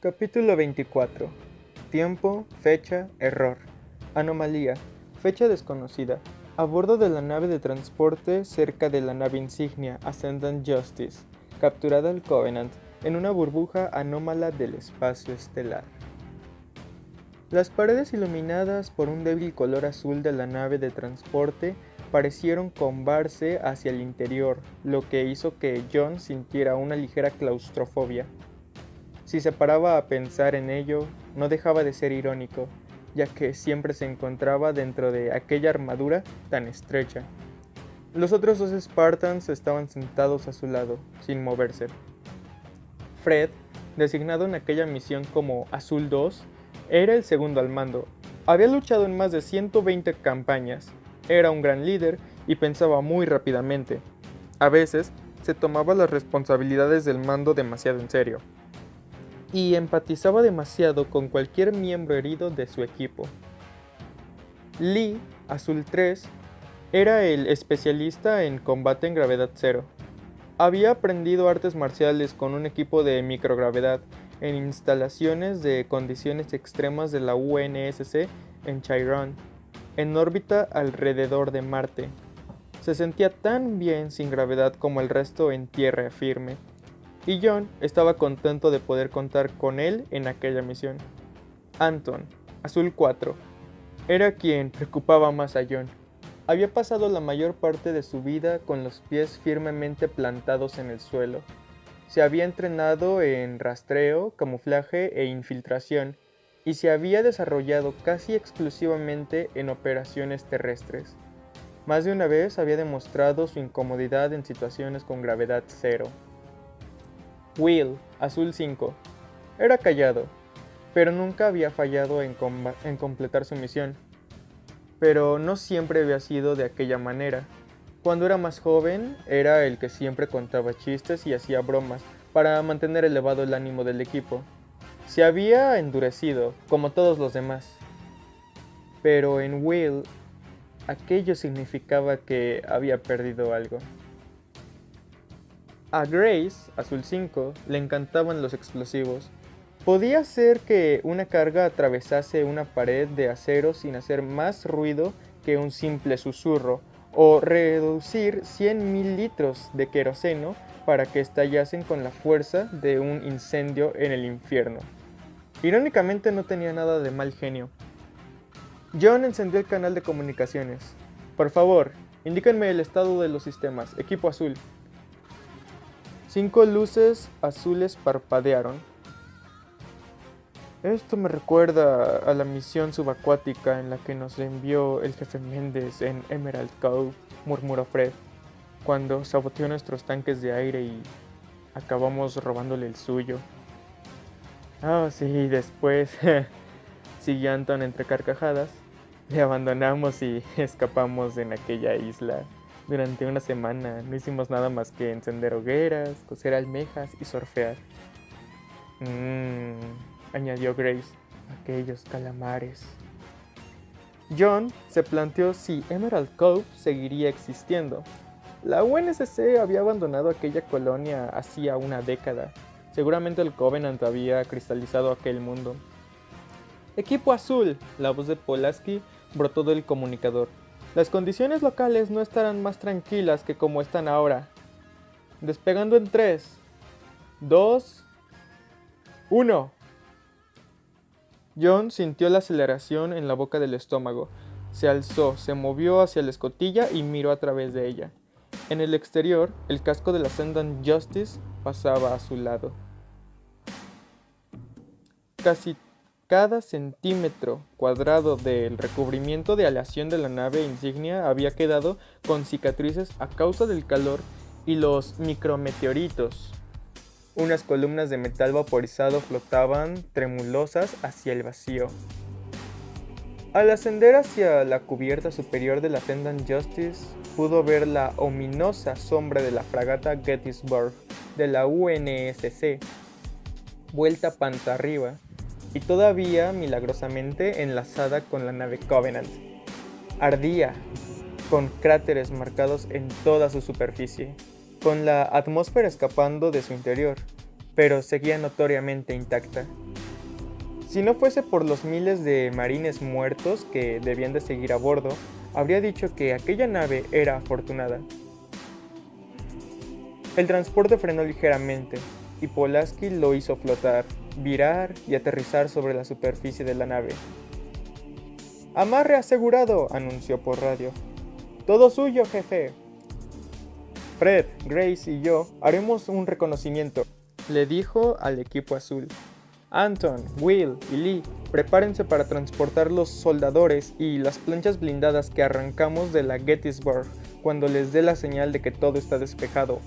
Capítulo 24. Tiempo, fecha, error. Anomalía. Fecha desconocida. A bordo de la nave de transporte cerca de la nave insignia Ascendant Justice. Capturada el Covenant en una burbuja anómala del espacio estelar. Las paredes iluminadas por un débil color azul de la nave de transporte parecieron combarse hacia el interior, lo que hizo que John sintiera una ligera claustrofobia. Si se paraba a pensar en ello, no dejaba de ser irónico, ya que siempre se encontraba dentro de aquella armadura tan estrecha. Los otros dos Spartans estaban sentados a su lado, sin moverse. Fred, designado en aquella misión como Azul 2, era el segundo al mando. Había luchado en más de 120 campañas, era un gran líder y pensaba muy rápidamente. A veces, se tomaba las responsabilidades del mando demasiado en serio y empatizaba demasiado con cualquier miembro herido de su equipo. Lee, Azul 3, era el especialista en combate en gravedad cero. Había aprendido artes marciales con un equipo de microgravedad en instalaciones de condiciones extremas de la UNSC en Chiron, en órbita alrededor de Marte. Se sentía tan bien sin gravedad como el resto en tierra firme, y John estaba contento de poder contar con él en aquella misión. Anton, Azul 4, era quien preocupaba más a John. Había pasado la mayor parte de su vida con los pies firmemente plantados en el suelo. Se había entrenado en rastreo, camuflaje e infiltración, y se había desarrollado casi exclusivamente en operaciones terrestres. Más de una vez había demostrado su incomodidad en situaciones con gravedad cero. Will, Azul 5, era callado, pero nunca había fallado en completar su misión. Pero no siempre había sido de aquella manera. Cuando era más joven, era el que siempre contaba chistes y hacía bromas para mantener elevado el ánimo del equipo. Se había endurecido, como todos los demás. Pero en Will, aquello significaba que había perdido algo. A Grace, Azul 5, le encantaban los explosivos. Podía hacer que una carga atravesase una pared de acero sin hacer más ruido que un simple susurro, o reducir 100.000 litros de queroseno para que estallasen con la fuerza de un incendio en el infierno. Irónicamente no tenía nada de mal genio. John encendió el canal de comunicaciones. Por favor, indíquenme el estado de los sistemas, equipo azul. 5 luces azules parpadearon. Esto me recuerda a la misión subacuática en la que nos envió el jefe Méndez en Emerald Cove, murmuró Fred, cuando saboteó nuestros tanques de aire y acabamos robándole el suyo. Ah, sí, después, siguió Anton entre carcajadas, le abandonamos y escapamos en aquella isla. Durante una semana no hicimos nada más que encender hogueras, cocer almejas y surfear. Añadió Grace, aquellos calamares. John se planteó si Emerald Cove seguiría existiendo. La UNSC había abandonado aquella colonia hacía una década. Seguramente el Covenant había cristalizado aquel mundo. Equipo azul, la voz de Pulaski brotó del comunicador. Las condiciones locales no estarán más tranquilas que como están ahora. Despegando en 3, 2, 1. John sintió la aceleración en la boca del estómago. Se alzó, se movió hacia la escotilla y miró a través de ella. En el exterior, el casco del Ascendant Justice pasaba a su lado. Casi cada centímetro cuadrado del recubrimiento de aleación de la nave insignia había quedado con cicatrices a causa del calor y los micrometeoritos. Unas columnas de metal vaporizado flotaban tremulosas hacia el vacío. Al ascender hacia la cubierta superior del Ascendant Justice, pudo ver la ominosa sombra de la fragata Gettysburg de la UNSC, vuelta panza arriba, y todavía milagrosamente enlazada con la nave Covenant. Ardía, con cráteres marcados en toda su superficie, con la atmósfera escapando de su interior, pero seguía notoriamente intacta. Si no fuese por los miles de marines muertos que debían de seguir a bordo, habría dicho que aquella nave era afortunada. El transporte frenó ligeramente, y Pulaski lo hizo flotar, virar y aterrizar sobre la superficie de la nave. «Amarre asegurado», anunció por radio. «Todo suyo, jefe». «Fred, Grace y yo haremos un reconocimiento», le dijo al equipo azul. «Anton, Will y Lee, prepárense para transportar los soldadores y las planchas blindadas que arrancamos de la Gettysburg cuando les dé la señal de que todo está despejado».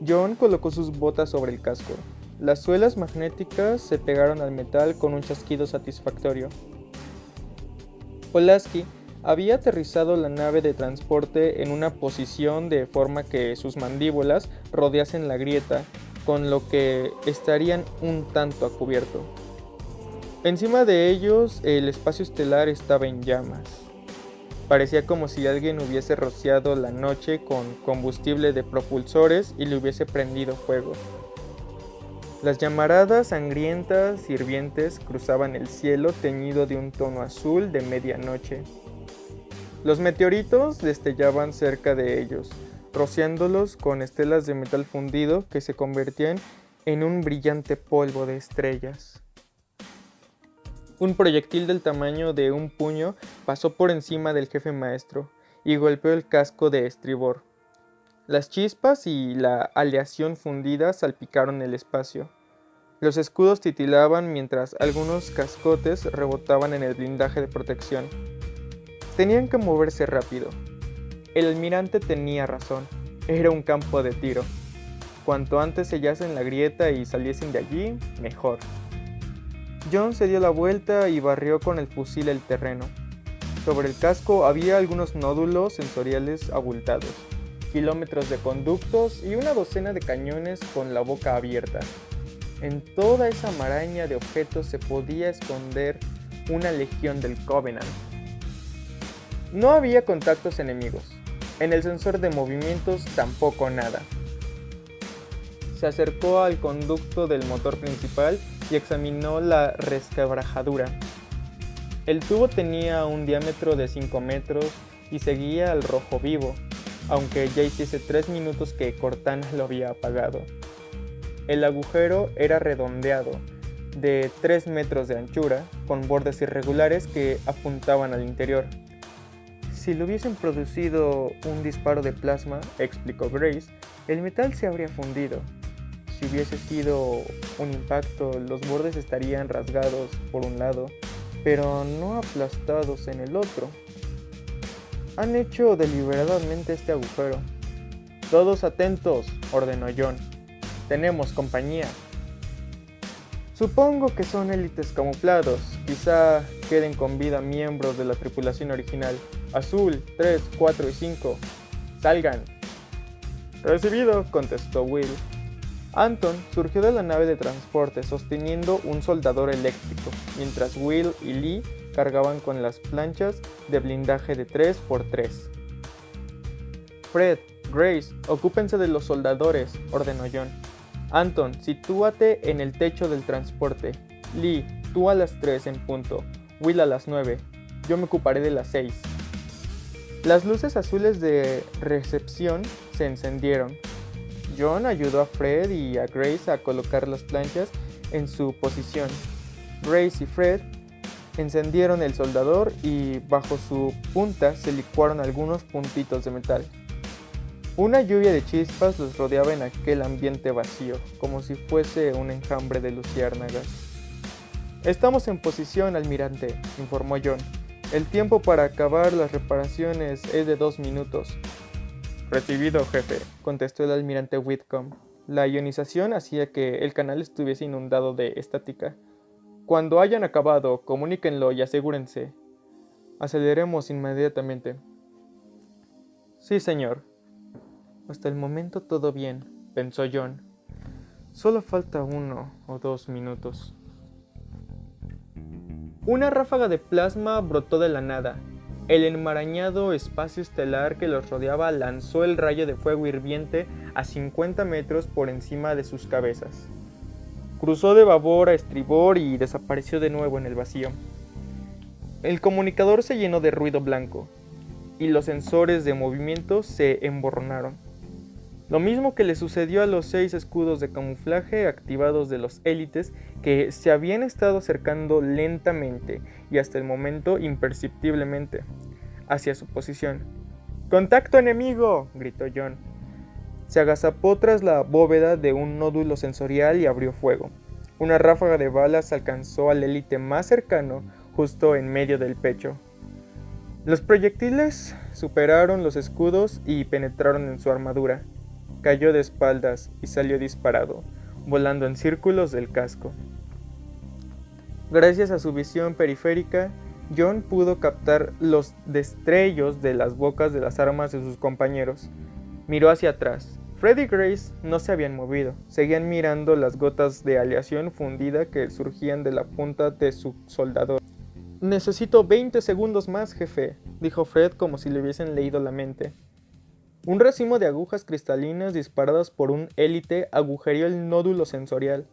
John colocó sus botas sobre el casco. Las suelas magnéticas se pegaron al metal con un chasquido satisfactorio. Pulaski había aterrizado la nave de transporte en una posición de forma que sus mandíbulas rodeasen la grieta, con lo que estarían un tanto a cubierto. Encima de ellos, el espacio estelar estaba en llamas. Parecía como si alguien hubiese rociado la noche con combustible de propulsores y le hubiese prendido fuego. Las llamaradas sangrientas y hirvientes cruzaban el cielo teñido de un tono azul de medianoche. Los meteoritos destellaban cerca de ellos, rociándolos con estelas de metal fundido que se convertían en un brillante polvo de estrellas. Un proyectil del tamaño de un puño pasó por encima del jefe maestro y golpeó el casco de estribor. Las chispas y la aleación fundida salpicaron el espacio. Los escudos titilaban mientras algunos cascotes rebotaban en el blindaje de protección. Tenían que moverse rápido. El almirante tenía razón. Era un campo de tiro. Cuanto antes sellasen la grieta y saliesen de allí, mejor. John se dio la vuelta y barrió con el fusil el terreno. Sobre el casco había algunos nódulos sensoriales abultados, kilómetros de conductos y una docena de cañones con la boca abierta. En toda esa maraña de objetos se podía esconder una legión del Covenant. No había contactos enemigos. En el sensor de movimientos tampoco nada. Se acercó al conducto del motor principal y examinó la resquebrajadura. El tubo tenía un diámetro de 5 metros y seguía al rojo vivo, aunque ya hiciese 3 minutos que Cortana lo había apagado. El agujero era redondeado, de 3 metros de anchura, con bordes irregulares que apuntaban al interior. Si le hubiesen producido un disparo de plasma, explicó Grace, el metal se habría fundido. Si hubiese sido un impacto, los bordes estarían rasgados por un lado, pero no aplastados en el otro. Han hecho deliberadamente este agujero. «Todos atentos», ordenó John. «Tenemos compañía». «Supongo que son élites camuflados. Quizá queden con vida miembros de la tripulación original. Azul, 3, 4 y 5. Salgan». «Recibido», contestó Will. Anton surgió de la nave de transporte sosteniendo un soldador eléctrico, mientras Will y Lee cargaban con las planchas de blindaje de 3×3. «Fred, Grace, ocúpense de los soldadores», ordenó John. «Anton, sitúate en el techo del transporte. Lee, tú a las 3 en punto. Will a las 9. Yo me ocuparé de las 6. Las luces azules de recepción se encendieron. John ayudó a Fred y a Grace a colocar las planchas en su posición. Grace y Fred encendieron el soldador y bajo su punta se licuaron algunos puntitos de metal. Una lluvia de chispas los rodeaba en aquel ambiente vacío, como si fuese un enjambre de luciérnagas. «Estamos en posición, almirante», informó John. «El tiempo para acabar las reparaciones es de 2 minutos». «Recibido, jefe», contestó el almirante Whitcomb. La ionización hacía que el canal estuviese inundado de estática. «Cuando hayan acabado, comuníquenlo y asegúrense. Aceleremos inmediatamente». «Sí, señor». Hasta el momento todo bien, pensó John. Solo falta 1 o 2 minutos. Una ráfaga de plasma brotó de la nada. El enmarañado espacio estelar que los rodeaba lanzó el rayo de fuego hirviente a 50 metros por encima de sus cabezas. Cruzó de babor a estribor y desapareció de nuevo en el vacío. El comunicador se llenó de ruido blanco, y los sensores de movimiento se emborronaron. Lo mismo que le sucedió a los 6 escudos de camuflaje activados de los élites que se habían estado acercando lentamente y hasta el momento imperceptiblemente hacia su posición. ¡Contacto enemigo!, gritó John. Se agazapó tras la bóveda de un nódulo sensorial y abrió fuego. Una ráfaga de balas alcanzó al élite más cercano justo en medio del pecho. Los proyectiles superaron los escudos y penetraron en su armadura. Cayó de espaldas y salió disparado, volando en círculos del casco. Gracias a su visión periférica, John pudo captar los destellos de las bocas de las armas de sus compañeros. Miró hacia atrás. Fred y Grace no se habían movido, seguían mirando las gotas de aleación fundida que surgían de la punta de su soldador. «Necesito 20 segundos más, jefe», dijo Fred como si le hubiesen leído la mente. Un racimo de agujas cristalinas disparadas por un élite agujereó el nódulo sensorial.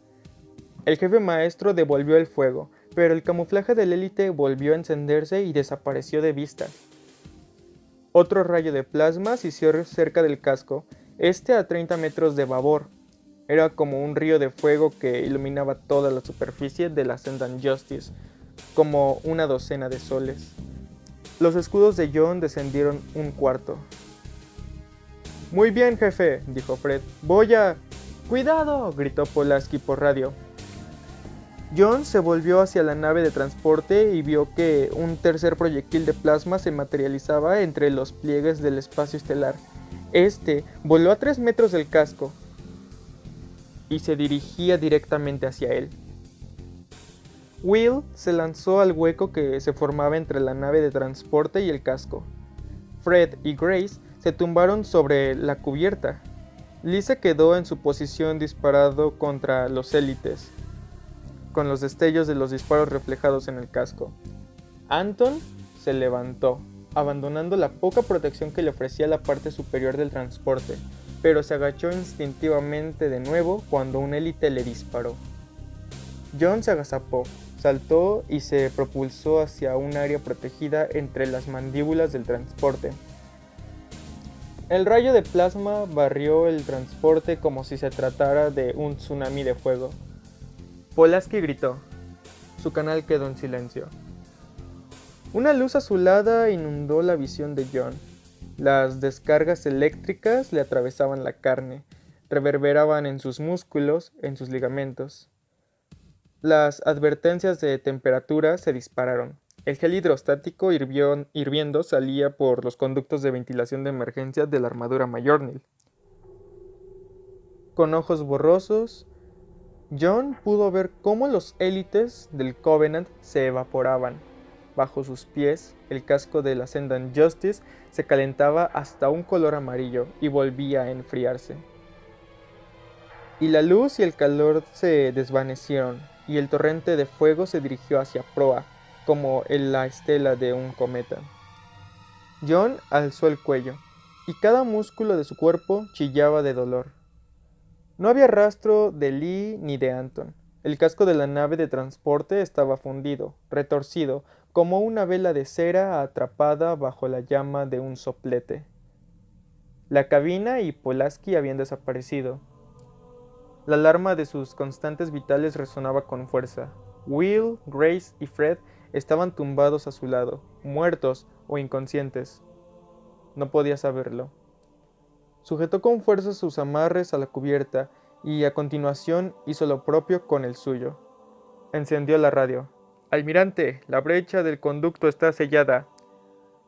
El jefe maestro devolvió el fuego, pero el camuflaje del élite volvió a encenderse y desapareció de vista. Otro rayo de plasma se hizo cerca del casco, a 30 metros de babor. Era como un río de fuego que iluminaba toda la superficie de la Ascendant Justice, como una docena de soles. Los escudos de John descendieron un cuarto. «Muy bien, jefe», dijo Fred. «Voy a...» «¡Cuidado!», gritó Pulaski por radio. John se volvió hacia la nave de transporte y vio que un tercer proyectil de plasma se materializaba entre los pliegues del espacio estelar. Voló a 3 metros del casco y se dirigía directamente hacia él. Will se lanzó al hueco que se formaba entre la nave de transporte y el casco. Fred y Grace se tumbaron sobre la cubierta. Lee se quedó en su posición disparado contra los élites, con los destellos de los disparos reflejados en el casco. Anton se levantó, abandonando la poca protección que le ofrecía la parte superior del transporte, pero se agachó instintivamente de nuevo cuando un élite le disparó. John se agazapó, saltó y se propulsó hacia un área protegida entre las mandíbulas del transporte. El rayo de plasma barrió el transporte como si se tratara de un tsunami de fuego. Pulaski gritó. Su canal quedó en silencio. Una luz azulada inundó la visión de John. Las descargas eléctricas le atravesaban la carne, reverberaban en sus músculos, en sus ligamentos. Las advertencias de temperatura se dispararon. El gel hidrostático hirviendo salía por los conductos de ventilación de emergencia de la armadura Mjolnir. Con ojos borrosos, John pudo ver cómo los élites del Covenant se evaporaban. Bajo sus pies, el casco de la Ascendant Justice se calentaba hasta un color amarillo y volvía a enfriarse. Y la luz y el calor se desvanecieron, y el torrente de fuego se dirigió hacia proa, como en la estela de un cometa. John alzó el cuello, y cada músculo de su cuerpo chillaba de dolor. No había rastro de Lee ni de Anton. El casco de la nave de transporte estaba fundido, retorcido, como una vela de cera atrapada bajo la llama de un soplete. La cabina y Pulaski habían desaparecido. La alarma de sus constantes vitales resonaba con fuerza. Will, Grace y Fred estaban tumbados a su lado, muertos o inconscientes. No podía saberlo. Sujetó con fuerza sus amarres a la cubierta y a continuación hizo lo propio con el suyo. Encendió la radio. «Almirante, la brecha del conducto está sellada».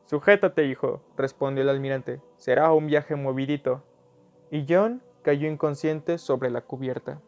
«Sujétate, hijo», respondió el almirante. «Será un viaje movidito». Y John cayó inconsciente sobre la cubierta.